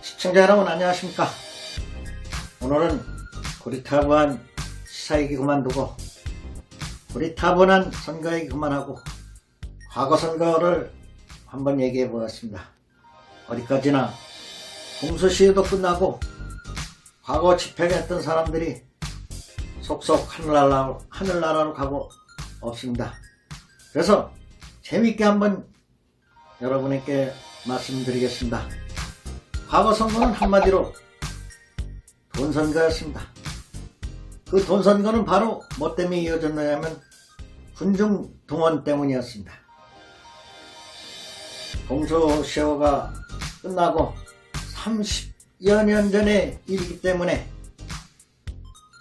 시청자 여러분 안녕하십니까. 오늘은 고리타분한 시사얘기 그만두고 고리타분한 선거 얘기 그만하고 과거 선거를 한번 얘기해 보겠습니다. 어디까지나 공수시위도 끝나고 과거 집행했던 사람들이 속속 하늘나라로 가고 없습니다. 그래서 재밌게 한번 여러분에게 말씀드리겠습니다. 과거 선거는 한마디로 돈선거였습니다. 그 돈선거는 바로 뭐 때문에 이어졌느냐면 군중동원 때문이었습니다. 공수시효가 끝나고 30여 년 전의 일이기 때문에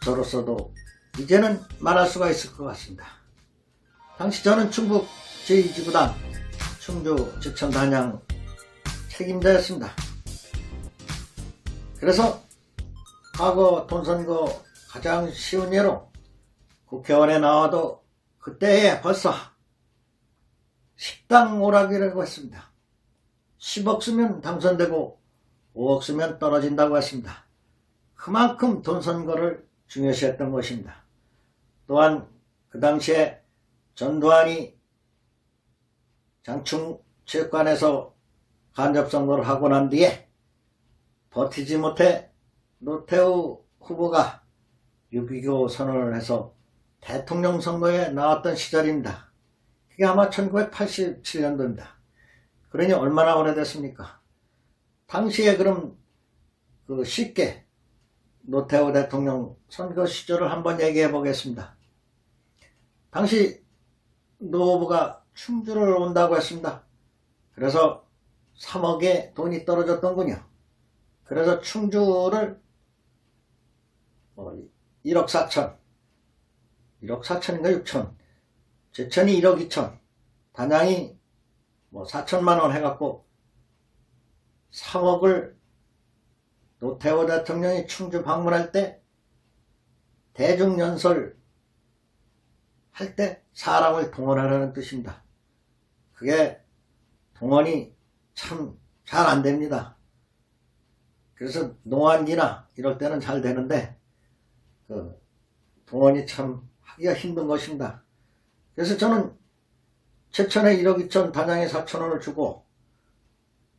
저로서도 이제는 말할 수가 있을 것 같습니다. 당시 저는 충북 제2지구단 충주 제천단양 책임자였습니다. 그래서 과거 돈선거 가장 쉬운 예로 국회의원에 나와도 그때에 벌써 식당 오락이라고 했습니다. 10억 쓰면 당선되고 5억 쓰면 떨어진다고 했습니다. 그만큼 돈선거를 중요시했던 것입니다. 또한 그 당시에 전두환이 장충체육관에서 간접선거를 하고 난 뒤에 버티지 못해 노태우 후보가 6.25 선언을 해서 대통령 선거에 나왔던 시절입니다. 그게 아마 1987년도입니다. 그러니 얼마나 오래됐습니까? 당시에 그럼 쉽게 노태우 대통령 선거 시절을 한번 얘기해 보겠습니다. 당시 노 후보가 충주를 온다고 했습니다. 그래서 3억의 돈이 떨어졌던군요. 그래서 충주를 1억 4천, 1억 4천인가 6천, 제천이 1억 2천, 단양이 4천만 원 해갖고 3억을 노태우 대통령이 충주 방문할 때 대중연설 할 때 사람을 동원하라는 뜻입니다. 그게 동원이 참 잘 안 됩니다. 그래서 농한기나 이럴 때는 잘 되는데 동원이 참 하기가 힘든 것입니다. 그래서 저는 제천에 1억 2천, 단양에 4천 원을 주고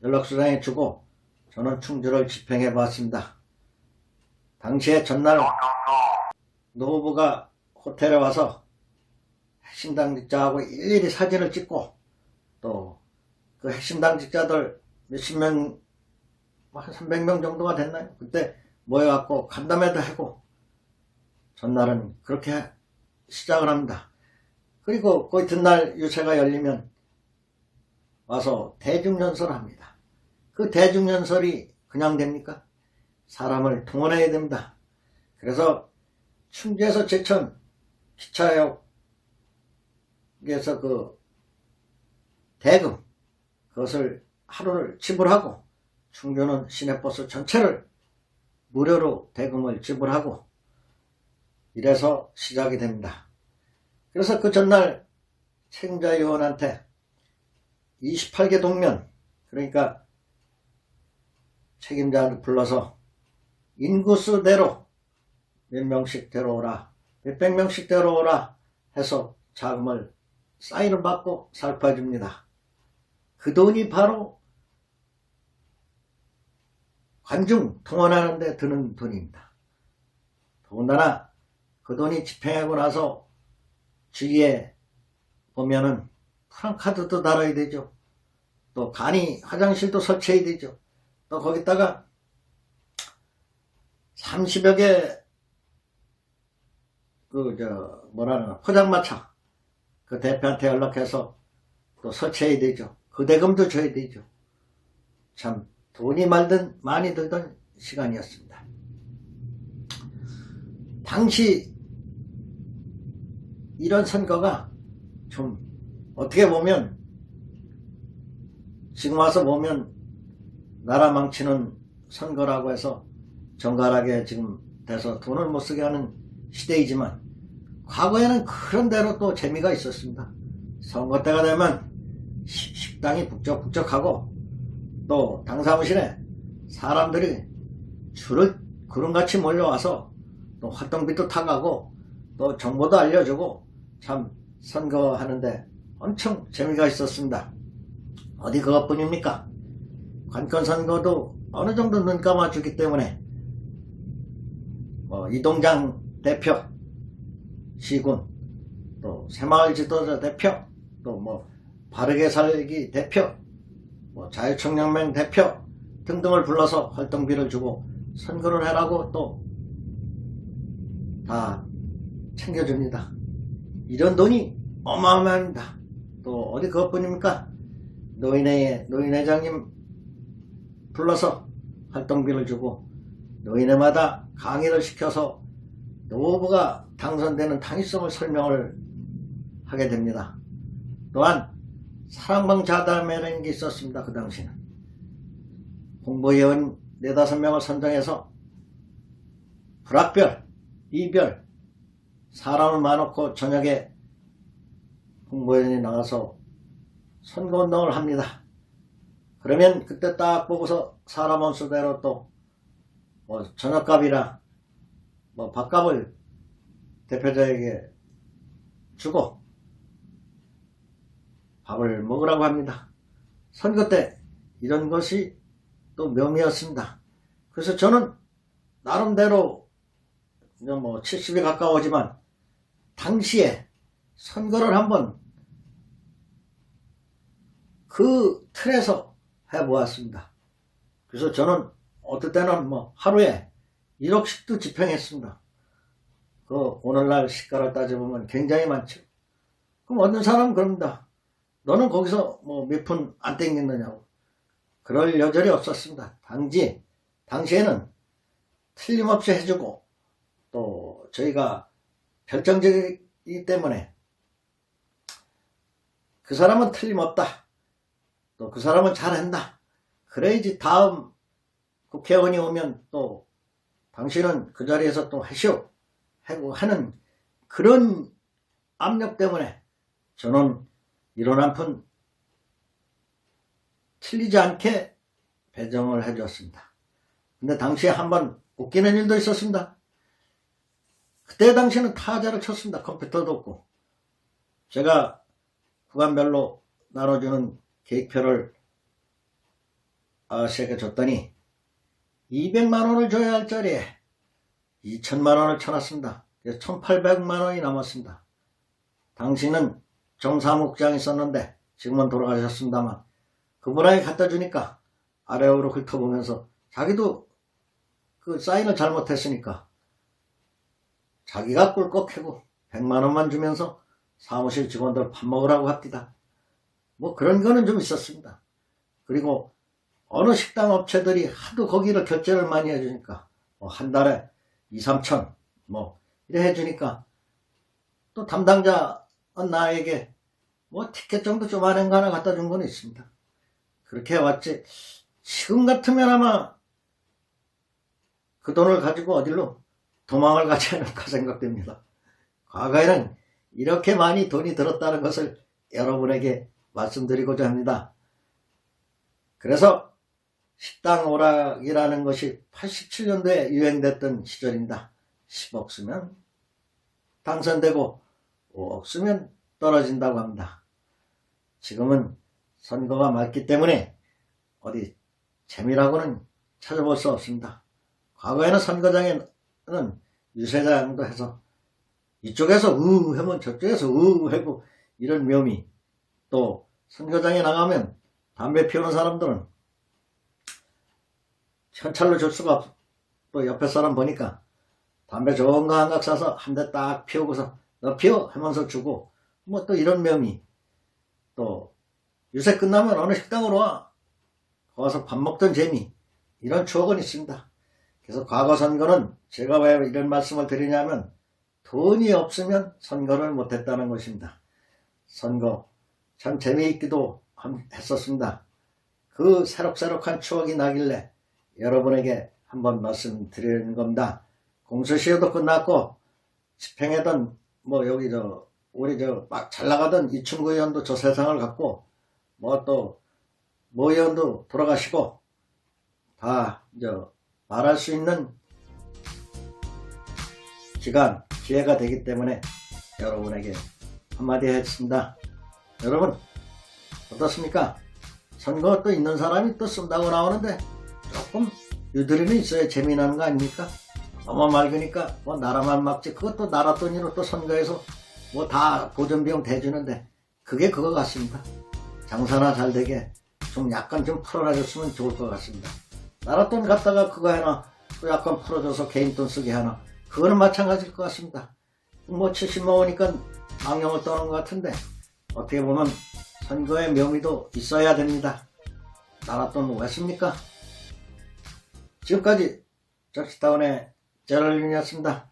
연락수당에 주고 저는 충주를 집행해 봤습니다. 당시에 전날 노 후보가 호텔에 와서 핵심 당직자하고 일일이 사진을 찍고 또 그 핵심 당직자들 몇십 명, 한 300명 정도가 됐나요? 그때 모여갖고 간담회도 하고 전날은 그렇게 시작을 합니다. 그리고 그 이튿날 유세가 열리면 와서 대중연설을 합니다. 그 대중연설이 그냥 됩니까? 사람을 동원해야 됩니다. 그래서 충주에서 제천 기차역에서 대금 그것을 하루를 지불하고 충주는 시내버스 전체를 무료로 대금을 지불하고 이래서 시작이 됩니다. 그래서 그 전날 책임자 의원한테 28개 동면, 그러니까 책임자를 불러서 인구수대로 몇 명씩 데려오라, 몇백 명씩 데려오라 해서 자금을 사인을 받고 살펴줍니다. 그 돈이 바로 관중 동원하는 데 드는 돈입니다. 더군다나 그 돈이 집행하고 나서 주위에 보면은 프랑카드도 달아야 되죠. 또 간이 화장실도 설치해야 되죠. 또 거기다가 30여 개 포장마차 그 대표한테 연락해서 또 설치해야 되죠. 그 대금도 줘야 되죠. 참 돈이 많이 들던 시간이었습니다. 당시 이런 선거가 좀 어떻게 보면 지금 와서 보면 나라 망치는 선거라고 해서 정갈하게 지금 돼서 돈을 못 쓰게 하는 시대이지만 과거에는 그런 대로 또 재미가 있었습니다. 선거 때가 되면 식당이 북적북적하고 또 당 사무실에 사람들이 줄을 구름같이 몰려와서 또 활동비도 타가고 또 정보도 알려주고 참 선거하는데 엄청 재미가 있었습니다. 어디 그것뿐입니까? 관건선거도 어느 정도 눈 감아주기 때문에 이동장 대표, 시군, 또 새마을 지도자 대표, 또 바르게 살기 대표, 자유청년맹 대표 등등을 불러서 활동비를 주고 선거를 해라고 또 다 챙겨줍니다. 이런 돈이 어마어마합니다. 또 어디 그것뿐입니까? 노인회장님 불러서 활동비를 주고 노인회마다 강의를 시켜서 노후부가 당선되는 당위성을 설명을 하게 됩니다. 또한 사랑방 자담회라는 게 있었습니다. 그 당시는 홍보위원 4~5명을 선정해서 불합별, 이별 사람을 많아놓고 저녁에 홍보위원이 나가서 선거운동을 합니다. 그러면 그때 딱 보고서 사람 원수대로 또 저녁값이나 밥값을 대표자에게 주고 밥을 먹으라고 합니다. 선거 때 이런 것이 또 묘미였습니다. 그래서 저는 나름대로 70이 가까워지만 당시에 선거를 한번 그 틀에서 해보았습니다. 그래서 저는 어떨 때는 하루에 1억씩도 집행했습니다. 그 오늘날 시가를 따져보면 굉장히 많죠. 그럼 어떤 사람은 그럽니다. 너는 거기서 몇 푼 안 땡겼느냐고. 그럴 여절이 없었습니다. 당시에는 틀림없이 해주고 또 저희가 결정적이기 때문에 그 사람은 틀림없다. 또 그 사람은 잘한다. 그래야지 다음 국회의원이 오면 또 당신은 그 자리에서 또 하시오 하고 하는 그런 압력 때문에 저는 이런 한 푼 틀리지 않게 배정을 해줬습니다. 근데 당시에 한번 웃기는 일도 있었습니다. 그때 당시에는 타자를 쳤습니다. 컴퓨터도 없고. 제가 구간별로 나눠주는 계획표를 아저씨에게 줬더니 200만원을 줘야 할 자리에 2천만원을 쳐놨습니다. 1800만원이 남았습니다. 당시는 정사무국장이 있었는데 지금은 돌아가셨습니다만 그분에게 갖다 주니까 아래로 훑어보면서 자기도 그 사인을 잘못했으니까 자기가 꿀꺽해고 100만원만 주면서 사무실 직원들 밥 먹으라고 합디다. 그런 거는 좀 있었습니다. 그리고 어느 식당 업체들이 하도 거기를 결제를 많이 해주니까 한 달에 2~3천 이래 해주니까 또 담당자 나에게 티켓 정도 조그마한 거 하나 갖다 준 건 있습니다. 그렇게 해왔지 지금 같으면 아마 그 돈을 가지고 어디로 도망을 가지 않을까 생각됩니다. 과거에는 이렇게 많이 돈이 들었다는 것을 여러분에게 말씀드리고자 합니다. 그래서 식당 오락이라는 것이 87년도에 유행됐던 시절입니다. 10억 쓰면 당선되고 5억 쓰면 떨어진다고 합니다. 지금은 선거가 맞기 때문에 어디 재미라고는 찾아볼 수 없습니다. 과거에는 선거장에는 유세장도 해서 이쪽에서 하면 저쪽에서 하고 이런 묘미, 또 선거장에 나가면 담배 피우는 사람들은 현찰로 줄 수가 없어. 또 옆에 사람 보니까 담배 좋은 거 한 각 사서 한 대 딱 피우고서 너 피워 하면서 주고 또 이런 묘미, 또 유세 끝나면 어느 식당으로 와서 밥 먹던 재미, 이런 추억은 있습니다. 그래서 과거 선거는 제가 왜 이런 말씀을 드리냐면 돈이 없으면 선거를 못했다는 것입니다. 선거 참 재미있기도 했었습니다. 그 새록새록한 추억이 나길래 여러분에게 한번 말씀드리는 겁니다. 공수시효도 끝났고 집행하던 우리 막 잘나가던 이충구 의원도 저 세상을 갔고 또 모 의원도 돌아가시고 다 말할 수 있는 기간, 기회가 되기 때문에 여러분에게 한마디 했습니다. 여러분 어떻습니까? 선거 또 있는 사람이 또 쓴다고 나오는데 조금 유도리는 있어야 재미나는 거 아닙니까? 너무 맑으니까 뭐 나라만 막지, 그것도 나라 돈으로 또 선거에서 뭐 다 보전비용 대주는데 그게 그거 같습니다. 장사나 잘 되게 좀 약간 좀 풀어놔줬으면 좋을 것 같습니다. 나라 돈 갖다가 그거 하나 또 약간 풀어줘서 개인 돈 쓰게 하나, 그거는 마찬가지일 것 같습니다. 뭐 70만 오니까 망령을 떠는 것 같은데 어떻게 보면 선거의 묘미도 있어야 됩니다. 나라 돈 왜 씁니까? 지금까지 저스타운의 제럴린이었습니다.